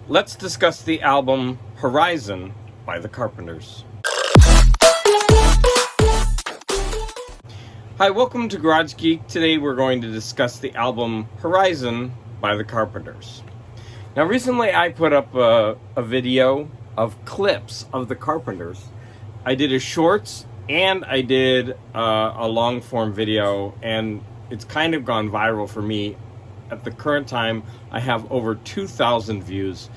let's discuss the album Horizon by the Carpenters. Hi, welcome to Garage Geek. Today we're going to discuss the album Horizon by the Carpenters. Now recently I put up a video of clips of the Carpenters. I did a shorts and I did a long form video, and it's kind of gone viral for me. At the current time, I have over 2,000 views.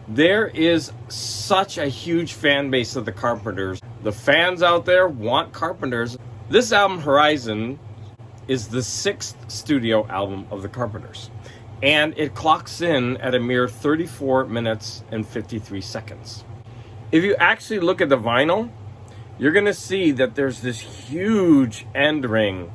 There is such a huge fan base of the Carpenters. The fans out there want Carpenters. This album, Horizon, is the 6th studio album of the Carpenters, and it clocks in at a mere 34 minutes and 53 seconds. If you actually look at the vinyl, you're going to see that there's this huge end ring,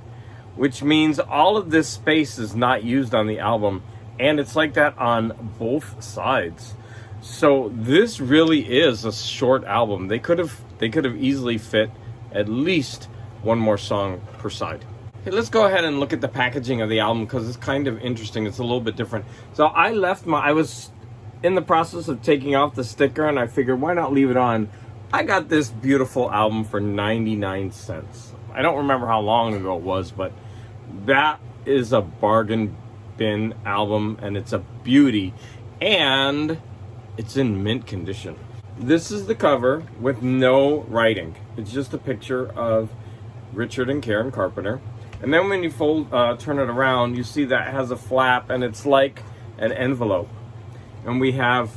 which means all of this space is not used on the album, and it's like that on both sides. So this really is a short album. They could have easily fit at least one more song per side. Okay, let's go ahead and look at the packaging of the album because it's kind of interesting. It's a little bit different. So I was in the process of taking off the sticker, and I figured why not leave it on. I got this beautiful album for 99 cents. I don't remember how long ago it was, but that is a bargain bin album, and it's a beauty, and it's in mint condition. This is the cover with no writing. It's just a picture of Richard and Karen Carpenter. And then when you turn it around, you see that it has a flap, and it's like an envelope. And we have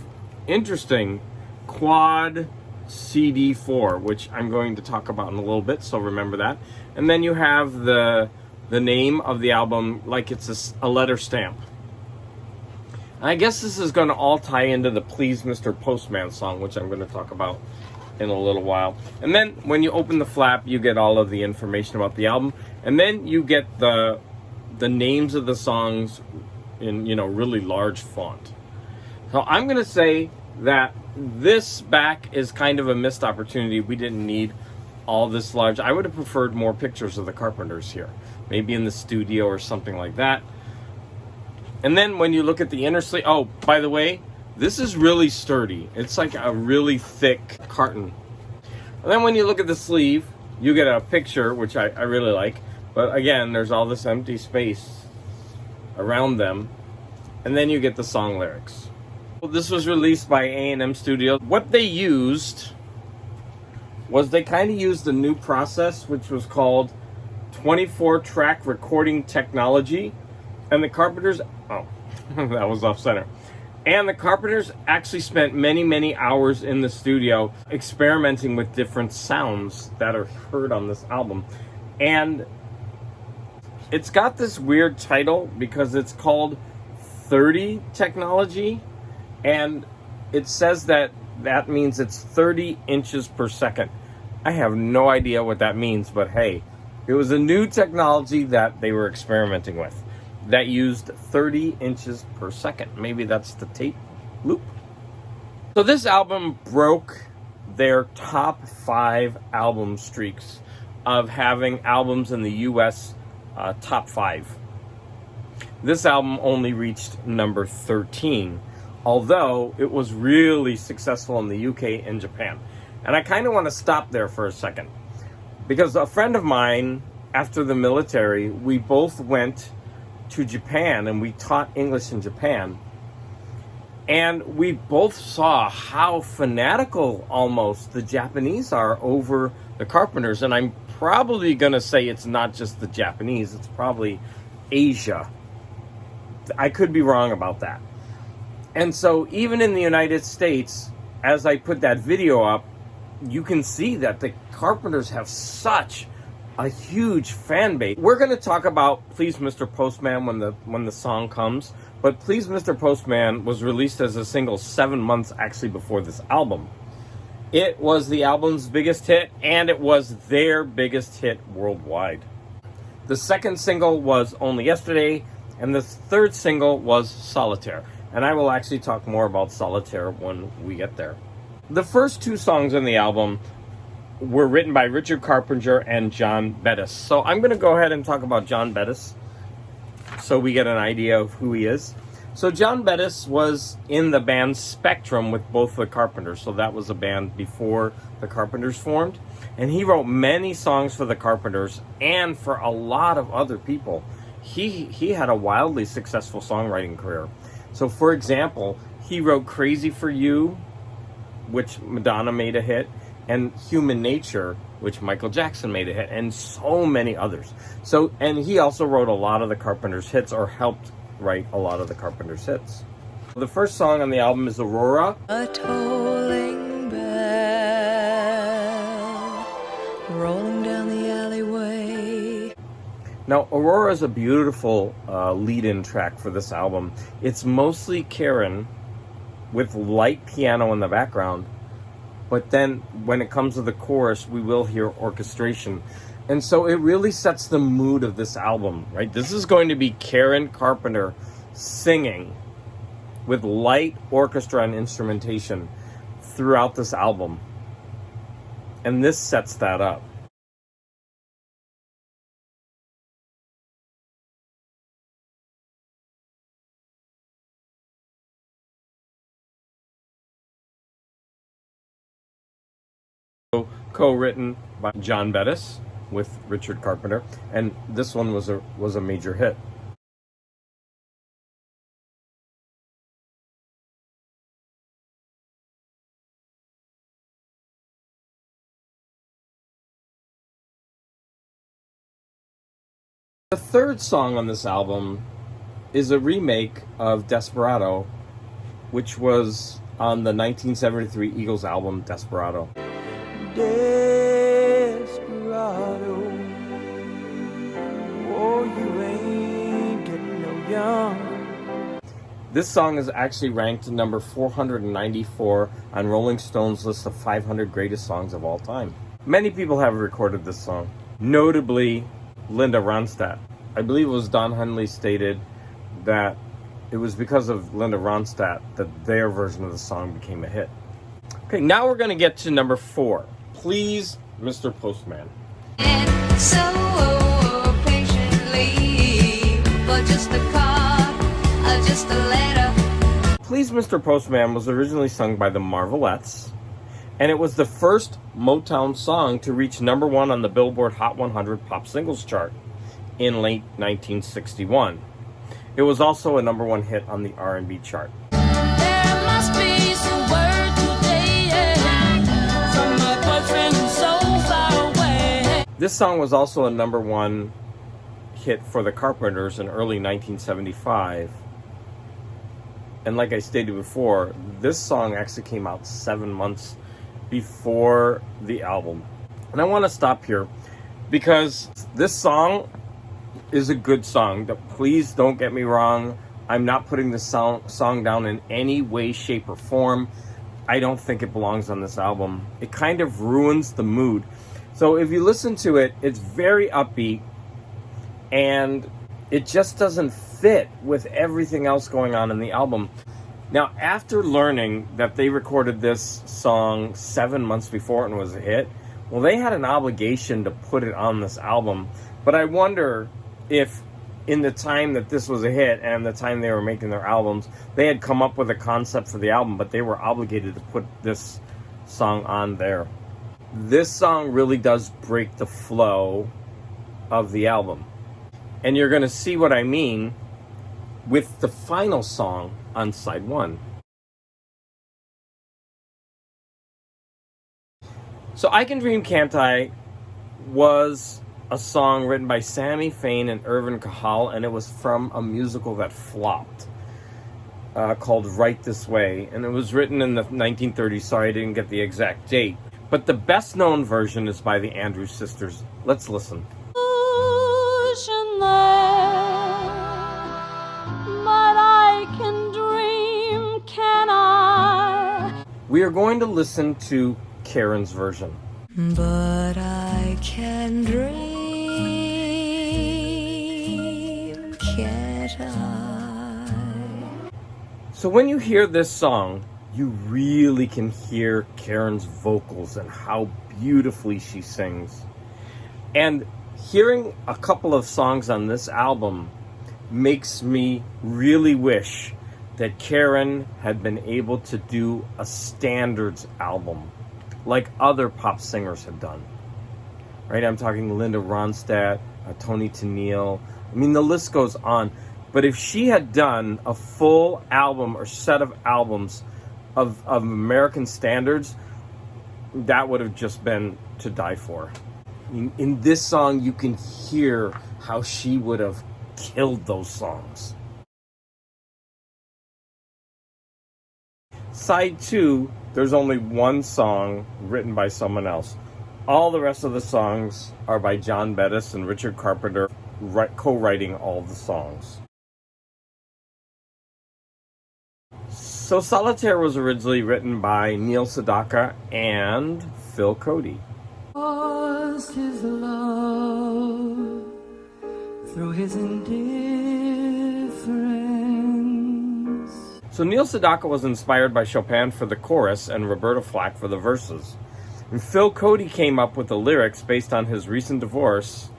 interesting quad CD4, which I'm going to talk about in a little bit, so remember that. And then you have the name of the album like it's a letter stamp. And I guess this is going to all tie into the Please Mr. Postman song, which I'm going to talk about in a little while. And then when you open the flap, you get all of the information about the album, and then you get the names of the songs in really large font. So I'm going to say that this back is kind of a missed opportunity. We didn't need all this large. I would have preferred more pictures of the Carpenters here, maybe in the studio or something like that. And then when you look at the inner sleeve, oh, by the way, this is really sturdy. It's like a really thick carton. And then when you look at the sleeve, you get a picture, which I really like. But again, there's all this empty space around them. And then you get the song lyrics. This was released by A&M Studios. What they used was they kind of used a new process, which was called 24-track recording technology. And the Carpenters, oh, that was off center. And the Carpenters actually spent many, many hours in the studio experimenting with different sounds that are heard on this album. And it's got this weird title because it's called 30 technology. And it says that means it's 30 inches per second. I have no idea what that means, but hey, it was a new technology that they were experimenting with that used 30 inches per second. Maybe that's the tape loop. So this album broke their top 5 album streaks of having albums in the US top 5. This album only reached number 13, although it was really successful in the UK and Japan. And I kind of want to stop there for a second, because a friend of mine, after the military, we both went to Japan and we taught English in Japan. And we both saw how fanatical almost the Japanese are over the Carpenters. And I'm probably going to say it's not just the Japanese, it's probably Asia. I could be wrong about that. And so even in the United States, as I put that video up, you can see that the Carpenters have such a huge fan base. We're going to talk about Please Mr. Postman when the song comes, but Please Mr. Postman was released as a single 7 months actually before this album. It was the album's biggest hit, and it was their biggest hit worldwide. The second single was Only Yesterday, and the third single was Solitaire. And I will actually talk more about Solitaire when we get there. The first 2 songs on the album were written by Richard Carpenter and John Bettis. So I'm going to go ahead and talk about John Bettis so we get an idea of who he is. So John Bettis was in the band Spectrum with both the Carpenters. So that was a band before the Carpenters formed. And he wrote many songs for the Carpenters and for a lot of other people. He had a wildly successful songwriting career. So for example, he wrote Crazy for You, which Madonna made a hit, and Human Nature, which Michael Jackson made a hit, and so many others. And he also wrote a lot of the Carpenters hits, or helped write a lot of the Carpenters hits. The first song on the album is Aurora. A tolling bell rolling down the alleyway. Now, Aurora is a beautiful lead-in track for this album. It's mostly Karen with light piano in the background, but then when it comes to the chorus, we will hear orchestration. And so it really sets the mood of this album, right? This is going to be Karen Carpenter singing with light orchestra and instrumentation throughout this album. And this sets that up. Co-written by John Bettis with Richard Carpenter, and this one was a major hit. The third song on this album is a remake of Desperado, which was on the 1973 Eagles album Desperado. Desperado, oh, you ain't getting no younger. This song is actually ranked number 494 on Rolling Stone's list of 500 greatest songs of all time. Many people have recorded this song, notably Linda Ronstadt. I believe it was Don Henley stated that it was because of Linda Ronstadt that their version of the song became a hit. Okay, now we're going to get to number 4. Please, Mr. Postman. And so patiently, but just a card, just a letter. Please, Mr. Postman was originally sung by the Marvelettes, and it was the first Motown song to reach number 1 on the Billboard Hot 100 Pop Singles chart in late 1961. It was also a number 1 hit on the R&B chart. There must be some word today from my boyfriend so far away. This song was also a number 1 hit for the Carpenters in early 1975. And like I stated before, this song actually came out 7 months before the album. And I want to stop here because this song is a good song. Please don't get me wrong. I'm not putting this song down in any way, shape, or form. I don't think it belongs on this album. It kind of ruins the mood. So if you listen to it, it's very upbeat, and it just doesn't fit with everything else going on in the album. Now, after learning that they recorded this song 7 months before and it was a hit, well, they had an obligation to put it on this album. But I wonder if in the time that this was a hit and the time they were making their albums, they had come up with a concept for the album, but they were obligated to put this song on there. This song really does break the flow of the album. And you're going to see what I mean with the final song on side 1. So I Can Dream, Can't I was a song written by Sammy Fain and Irvin Cahal, and it was from a musical that flopped called Right This Way, and it was written in the 1930s. Sorry I didn't get the exact date, but the best known version is by the Andrews Sisters. Let's listen. Ocean there, but I can dream, can I? We are going to listen to Karen's version. But I can dream, can't I? So when you hear this song, you really can hear Karen's vocals and how beautifully she sings. And hearing a couple of songs on this album makes me really wish that Karen had been able to do a standards album like other pop singers have done. Right? I'm talking Linda Ronstadt, Tony Tennille. I mean, the list goes on. But if she had done a full album or set of albums of American standards, that would have just been to die for. In this song, you can hear how she would have killed those songs. Side 2, there's only one song written by someone else. All the rest of the songs are by John Bettis and Richard Carpenter, co-writing all the songs. So Solitaire was originally written by Neil Sedaka and Phil Cody. Was his love through his indifference. So Neil Sedaka was inspired by Chopin for the chorus and Roberta Flack for the verses. And Phil Cody came up with the lyrics based on his recent divorce,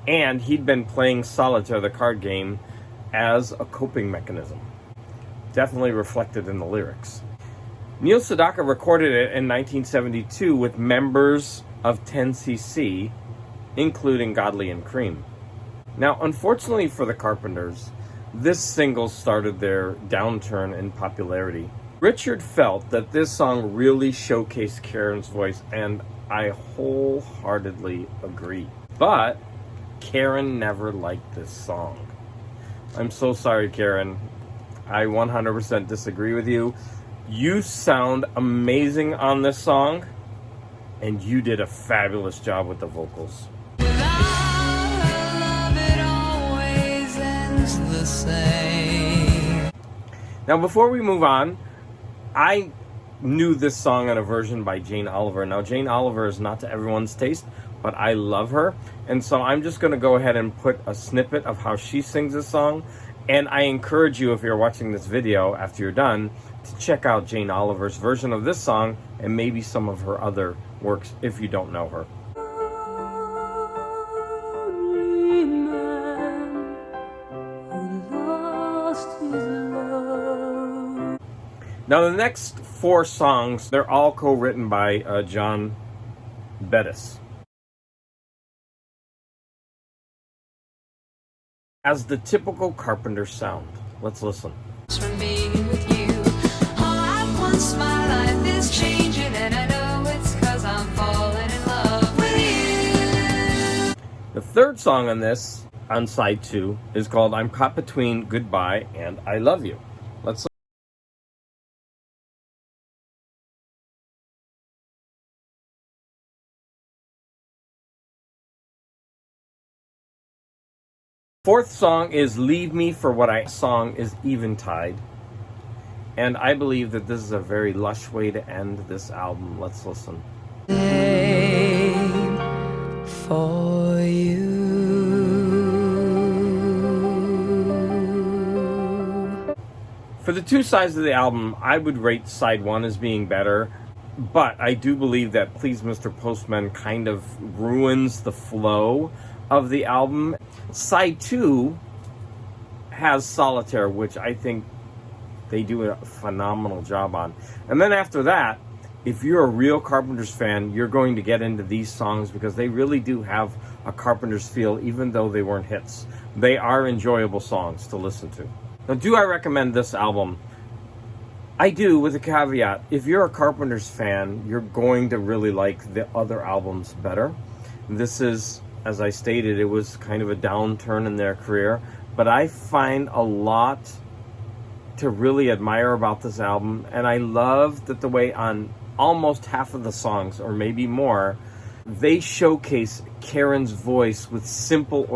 and he'd been playing solitaire, the card game, as a coping mechanism. Definitely reflected in the lyrics. Neil Sedaka recorded it in 1972 with members of 10cc, including Godley and Cream. Now, unfortunately for the Carpenters, this single started their downturn in popularity. Richard felt that this song really showcased Karen's voice, and I wholeheartedly agree. But Karen never liked this song. I'm so sorry, Karen. I 100% disagree with you. You sound amazing on this song, and you did a fabulous job with the vocals. Now, before we move on, I knew this song in a version by Jane Oliver. Now, Jane Oliver is not to everyone's taste, but I love her. And so I'm just going to go ahead and put a snippet of how she sings this song. And I encourage you, if you're watching this video after you're done, to check out Jane Oliver's version of this song and maybe some of her other works if you don't know her. Now, the next 4 songs, they're all co-written by John Bettis. As the typical Carpenter sound. Let's listen. From being with you, all at once my life is changing, and I know it's 'cause I'm falling in love with you. The third song on this, on side 2, is called I'm Caught Between Goodbye and I Love You. Let's listen. Fourth song is Leave Me for What I Song is Eventide. And I believe that this is a very lush way to end this album. Let's listen. For you. For the 2 sides of the album, I would rate side 1 as being better. But I do believe that Please Mr. Postman kind of ruins the flow of the album. Side 2 has Solitaire, which I think they do a phenomenal job on. And then after that, if you're a real Carpenters fan, you're going to get into these songs because they really do have a Carpenters feel, even though they weren't hits. They are enjoyable songs to listen to. Now, do I recommend this album? I do, with a caveat. If you're a Carpenters fan, you're going to really like the other albums better. This is, as I stated, it was kind of a downturn in their career, but I find a lot to really admire about this album, and I love that the way on almost half of the songs, or maybe more, they showcase Karen's voice with simple